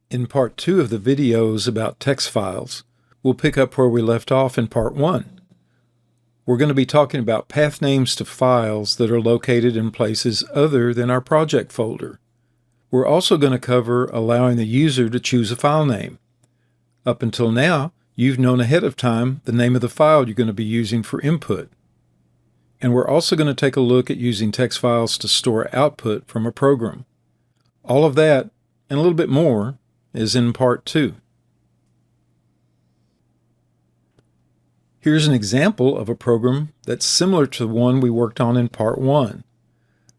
In part 2 of the videos about text files, we'll pick up where we left off in part 1. We're going to be talking about path names to files that are located in places other than our project folder. We're also going to cover allowing the user to choose a file name. Up until now, you've known ahead of time the name of the file you're going to be using for input. And we're also going to take a look at using text files to store output from a program. All of that, and a little bit more, is in part 2. Here's an example of a program that's similar to the one we worked on in part 1.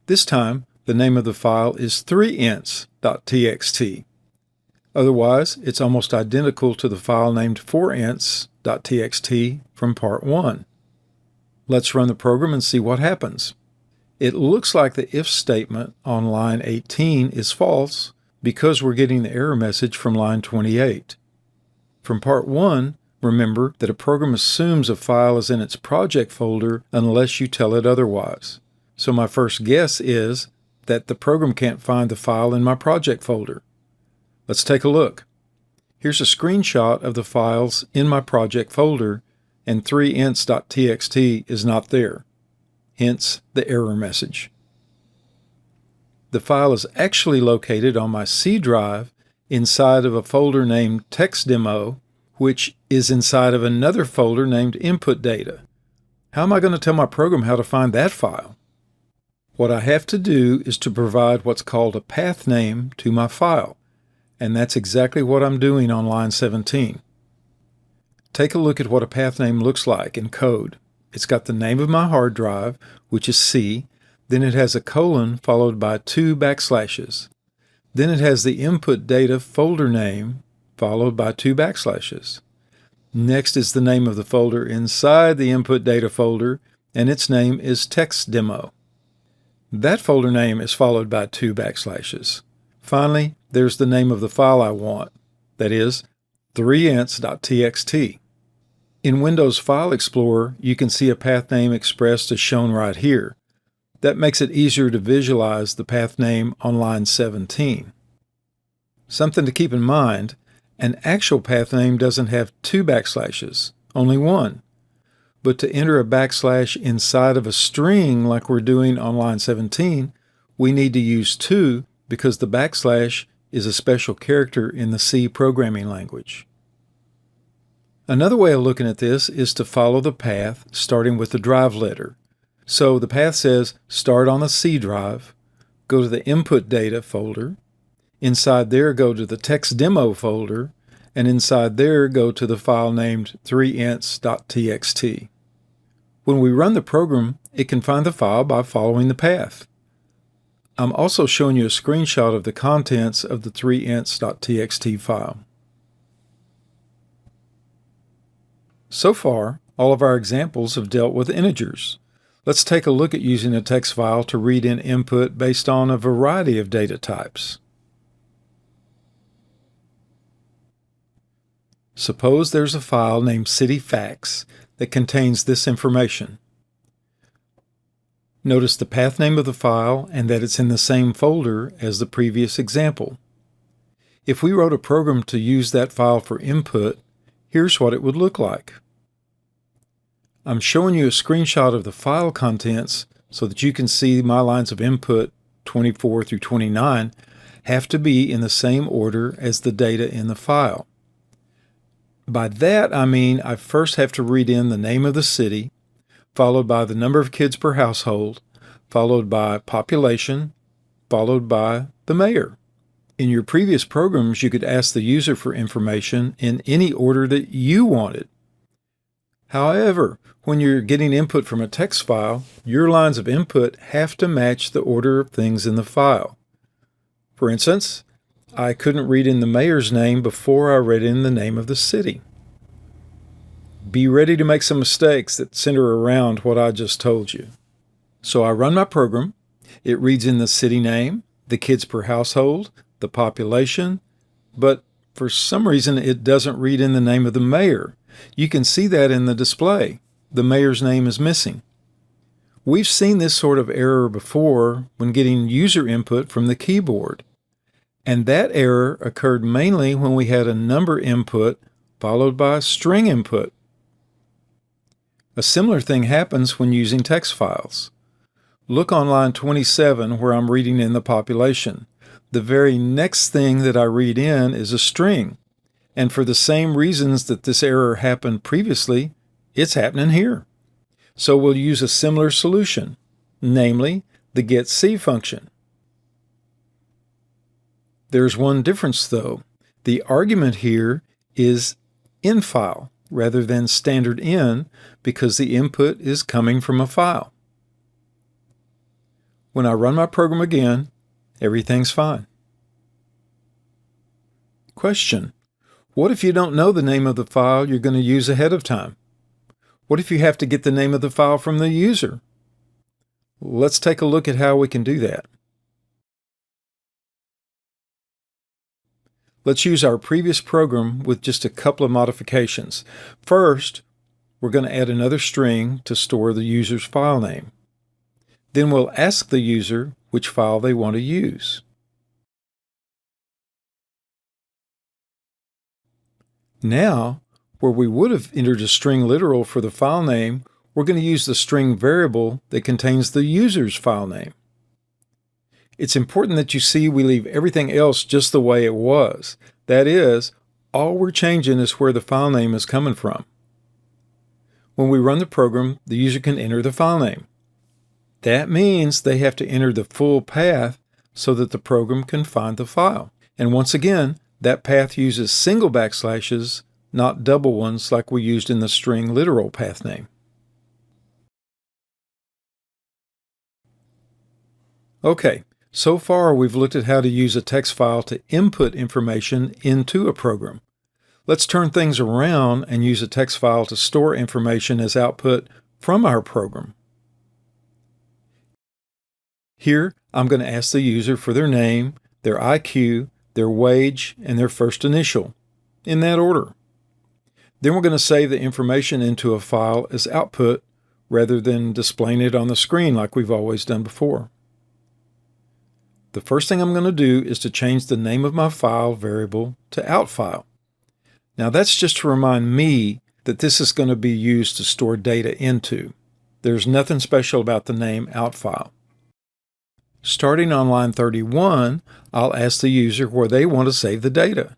This time, the name of the file is 3ints.txt. Otherwise, it's almost identical to the file named 4ints.txt from part 1. Let's run the program and see what happens. It looks like the if statement on line 18 is false because we're getting the error message from line 28. From part 1, remember that a program assumes a file is in its project folder unless you tell it otherwise. So my first guess is that the program can't find the file in my project folder. Let's take a look. Here's a screenshot of the files in my project folder, and 3ints.txt is not there. Hence the error message. The file is actually located on my C drive inside of a folder named TextDemo, which is inside of another folder named Input Data. How am I going to tell my program how to find that file? What I have to do is to provide what's called a path name to my file, and that's exactly what I'm doing on line 17. Take a look at what a path name looks like in code. It's got the name of my hard drive, which is C, then it has a colon followed by 2 backslashes. Then it has the input data folder name followed by 2 backslashes. Next is the name of the folder inside the input data folder, and its name is TextDemo. That folder name is followed by 2 backslashes. Finally, there's the name of the file I want, that is 3ints.txt. In Windows File Explorer, you can see a path name expressed as shown right here. That makes it easier to visualize the path name on line 17. Something to keep in mind, an actual path name doesn't have 2 backslashes, only 1. But to enter a backslash inside of a string like we're doing on line 17, we need to use 2 because the backslash is a special character in the C programming language. Another way of looking at this is to follow the path starting with the drive letter. So the path says start on the C drive, go to the input data folder, inside there go to the TextDemo folder, and inside there go to the file named 3ints.txt. When we run the program, it can find the file by following the path. I'm also showing you a screenshot of the contents of the 3ints.txt file. So far, all of our examples have dealt with integers. Let's take a look at using a text file to read in input based on a variety of data types. Suppose there's a file named cityfacts that contains this information. Notice the path name of the file and that it's in the same folder as the previous example. If we wrote a program to use that file for input, here's what it would look like. I'm showing you a screenshot of the file contents so that you can see my lines of input 24 through 29 have to be in the same order as the data in the file. By that I mean I first have to read in the name of the city, followed by the number of kids per household, followed by population, followed by the mayor. In your previous programs, you could ask the user for information in any order that you wanted. However, when you're getting input from a text file, your lines of input have to match the order of things in the file. For instance, I couldn't read in the mayor's name before I read in the name of the city. Be ready to make some mistakes that center around what I just told you. So I run my program. It reads in the city name, the kids per household, the population, but for some reason it doesn't read in the name of the mayor. You can see that in the display. The mayor's name is missing. We've seen this sort of error before when getting user input from the keyboard. And that error occurred mainly when we had a number input followed by a string input. A similar thing happens when using text files. Look on line 27 where I'm reading in the population. The very next thing that I read in is a string. And for the same reasons that this error happened previously, it's happening here. So we'll use a similar solution, namely the getC function. There's one difference though. The argument here is in file rather than standard in because the input is coming from a file. When I run my program again, everything's fine. Question: what if you don't know the name of the file you're going to use ahead of time? What if you have to get the name of the file from the user? Let's take a look at how we can do that. Let's use our previous program with just a couple of modifications. First, we're going to add another string to store the user's file name. Then we'll ask the user which file they want to use. Now, where we would have entered a string literal for the file name, we're going to use the string variable that contains the user's file name. It's important that you see we leave everything else just the way it was. That is, all we're changing is where the file name is coming from. When we run the program, the user can enter the file name. That means they have to enter the full path so that the program can find the file. And once again, that path uses single backslashes, not double ones like we used in the string literal path name. Okay, so far we've looked at how to use a text file to input information into a program. Let's turn things around and use a text file to store information as output from our program. Here, I'm going to ask the user for their name, their IQ, their wage, and their first initial, in that order. Then we're going to save the information into a file as output rather than displaying it on the screen like we've always done before. The first thing I'm going to do is to change the name of my file variable to outFile. Now that's just to remind me that this is going to be used to store data into. There's nothing special about the name outFile. Starting on line 31, I'll ask the user where they want to save the data,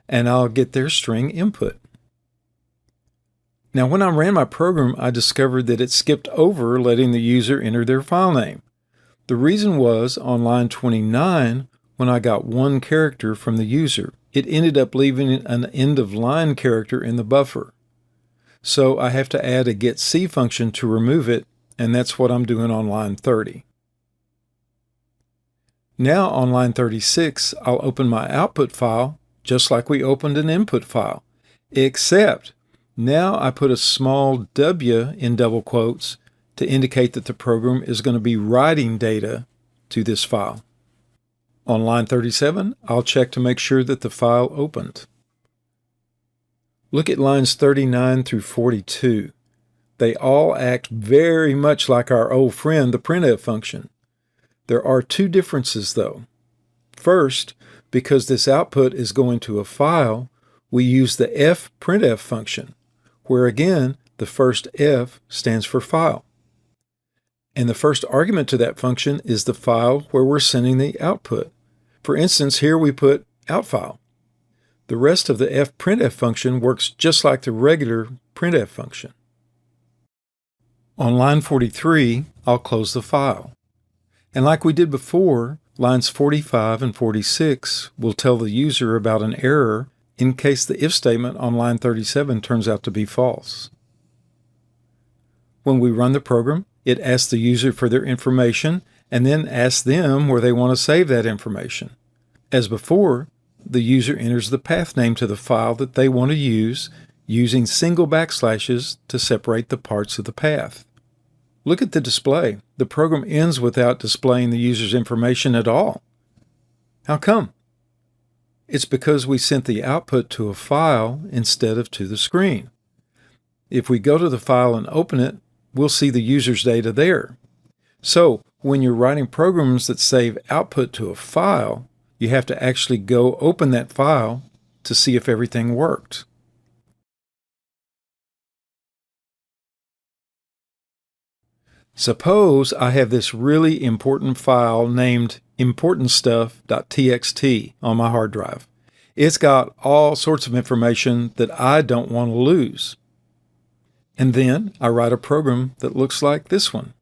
and I'll get their string input. Now when I ran my program, I discovered that it skipped over letting the user enter their file name. The reason was on line 29, when I got one character from the user, it ended up leaving an end-of-line character in the buffer. So I have to add a getC function to remove it, and that's what I'm doing on line 30. Now on line 36, I'll open my output file just like we opened an input file, except now I put a small w in double quotes to indicate that the program is going to be writing data to this file. On line 37, I'll check to make sure that the file opened. Look at lines 39 through 42. They all act very much like our old friend, the printf function. There are two differences though. First, because this output is going to a file, we use the fprintf function, where again, the first F stands for file. And the first argument to that function is the file where we're sending the output. For instance, here we put outFile. The rest of the fprintf function works just like the regular printf function. On line 43, I'll close the file. And like we did before, lines 45 and 46 will tell the user about an error in case the if statement on line 37 turns out to be false. When we run the program, it asks the user for their information and then asks them where they want to save that information. As before, the user enters the path name to the file that they want to use using single backslashes to separate the parts of the path. Look at the display. The program ends without displaying the user's information at all. How come? It's because we sent the output to a file instead of to the screen. If we go to the file and open it, we'll see the user's data there. So when you're writing programs that save output to a file, You have to actually go open that file to see if everything worked. Suppose I have this really important file named importantstuff.txt on my hard drive. It's got all sorts of information that I don't want to lose. And then I write a program that looks like this one.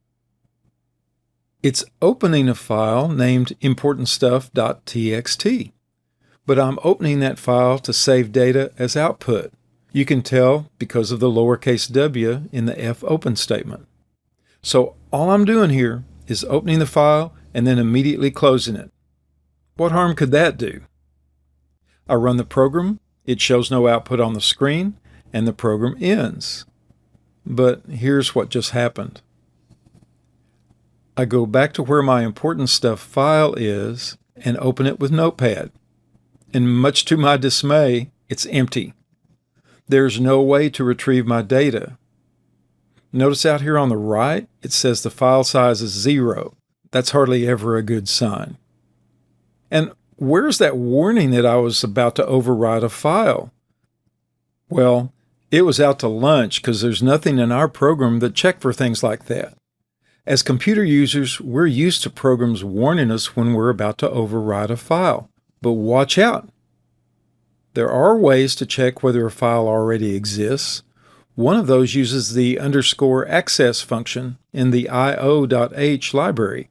It's opening a file named importantstuff.txt, but I'm opening that file to save data as output. You can tell because of the lowercase w in the fopen statement. So all I'm doing here is opening the file and then immediately closing it. What harm could that do? I run the program, it shows no output on the screen, and the program ends. But here's what just happened. I go back to where my important stuff file is and open it with Notepad. And much to my dismay, it's empty. There's no way to retrieve my data. Notice out here on the right, it says the file size is 0. That's hardly ever a good sign. And where's that warning that I was about to overwrite a file? Well, it was out to lunch because there's nothing in our program that checked for things like that. As computer users, we're used to programs warning us when we're about to overwrite a file. But watch out! There are ways to check whether a file already exists. One of those uses the _access function in the io.h library.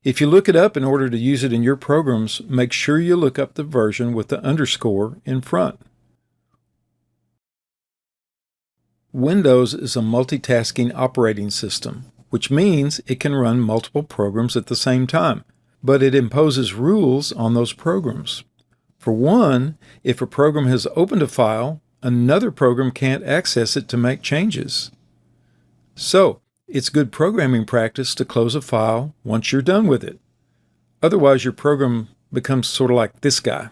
If you look it up in order to use it in your programs, make sure you look up the version with the underscore in front. Windows is a multitasking operating system, which means it can run multiple programs at the same time, but it imposes rules on those programs. For one, if a program has opened a file, another program can't access it to make changes. So, it's good programming practice to close a file once you're done with it. Otherwise, your program becomes sort of like this guy.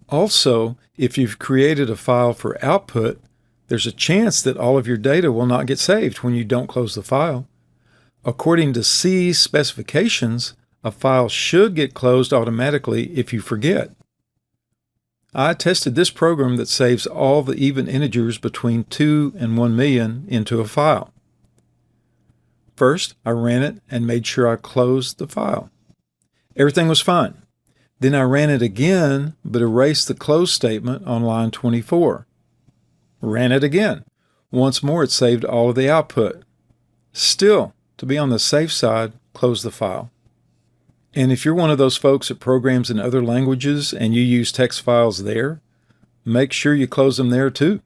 Also, if you've created a file for output, there's a chance that all of your data will not get saved when you don't close the file. According to C's specifications, a file should get closed automatically if you forget. I tested this program that saves all the even integers between 2 and 1 million into a file. First, I ran it and made sure I closed the file. Everything was fine. Then I ran it again, but erased the close statement on line 24. Ran it again. Once more, it saved all of the output. Still, to be on the safe side, close the file. And if you're one of those folks that programs in other languages and you use text files there, make sure you close them there too.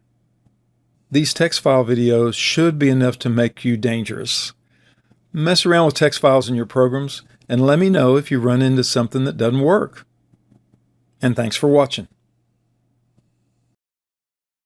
These text file videos should be enough to make you dangerous. Mess around with text files in your programs and let me know if you run into something that doesn't work. And thanks for watching.